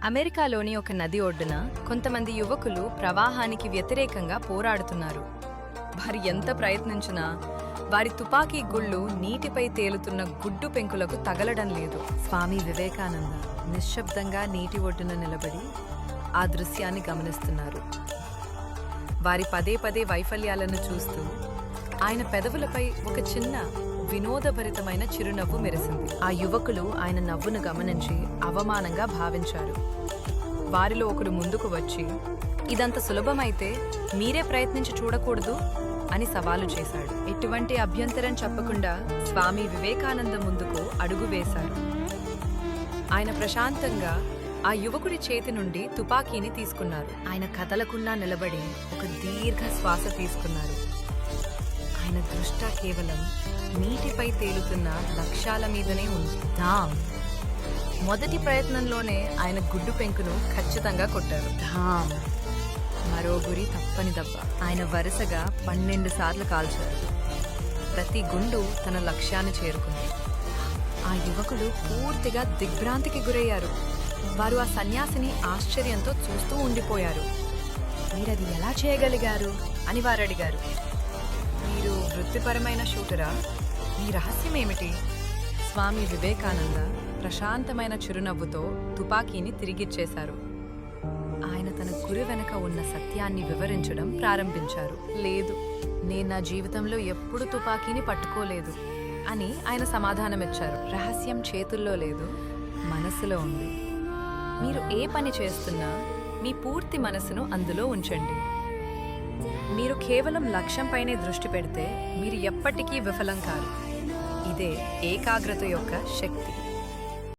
అమెరికాలోని ఒక నది ఒడ్డున కొంతమంది యువకులు ప్రవాహానికి వ్యతిరేకంగా పోరాడుతున్నారు. వారు ఎంత ప్రయత్నించినా వారి తుపాకీ గుళ్ళు నీటిపై తేలుతున్న గుడ్డు పెంకులకు తగలడం లేదు. స్వామి వివేకానంద నిశ్శబ్దంగా నీటి ఒడ్డున నిలబడి ఆ దృశ్యాన్ని గమనిస్తున్నారు. వారి పదే పదే వైఫల్యాలను చూస్తూ ఆయన పెదవులపై ఒక చిన్న వినోదభరితమైన చిరునవ్వు మెరిసింది. ఆ యువకులు ఆయన నవ్వును గమనించి అవమానంగా భావించారు. వారిలో ఒకడు ముందుకు వచ్చి, ఇదంత సులభమైతే మీరే ప్రయత్నించి చూడకూడదు అని సవాలు చేశాడు. ఎటువంటి అభ్యంతరం చెప్పకుండా స్వామి వివేకానంద ముందుకు అడుగు వేశారు. ఆయన ప్రశాంతంగా ఆ యువకుడి చేతి నుండి తుపాకీని తీసుకున్నారు. ఆయన కదలకుండా నిలబడి ఒక దీర్ఘ శ్వాస తీసుకున్నారు. ఆయన దృష్టి కేవలం నీటిపై తేలుతున్న లక్ష్యాల మీదనే ఉంది. ధామ్! మొదటి ప్రయత్నంలోనే ఆయన గుడ్డు పెంకును ఖచ్చితంగా కొట్టారు. ధామ్! మరో గురి తప్పని దెబ్బ. ఆయన వరుసగా 12 సార్లు కాల్చారు. ప్రతి గుండు తన లక్ష్యాన్ని చేరుకుంది. ఆ యువకులు పూర్తిగా దిగ్భ్రాంతికి గురయ్యారు. వారు ఆ సన్యాసిని ఆశ్చర్యంతో చూస్తూ ఉండిపోయారు. మీరది ఎలా చేయగలిగారు అని వారు అడిగారు. మీరు వృత్తిపరమైన షూటరా? మీ రహస్యం ఏమిటి? స్వామి వివేకానంద ప్రశాంతమైన చిరునవ్వుతో తుపాకీని తిరిగిచ్చేశారు. ఆయన తన గురి వెనక ఉన్న సత్యాన్ని వివరించడం ప్రారంభించారు. లేదు, నేను నా జీవితంలో ఎప్పుడు తుపాకీని పట్టుకోలేదు అని ఆయన సమాధానమిచ్చారు. రహస్యం చేతుల్లో లేదు, మనసులో ఉంది. మీరు ఏ పని చేస్తున్నా మీ పూర్తి మనసును అందులో ఉంచండి. మీరు కేవలం లక్ష్యంపైనే దృష్టి పెడితే మీరు ఎప్పటికీ విఫలం కారు. ఇదే ఏకాగ్రత యొక్క శక్తి.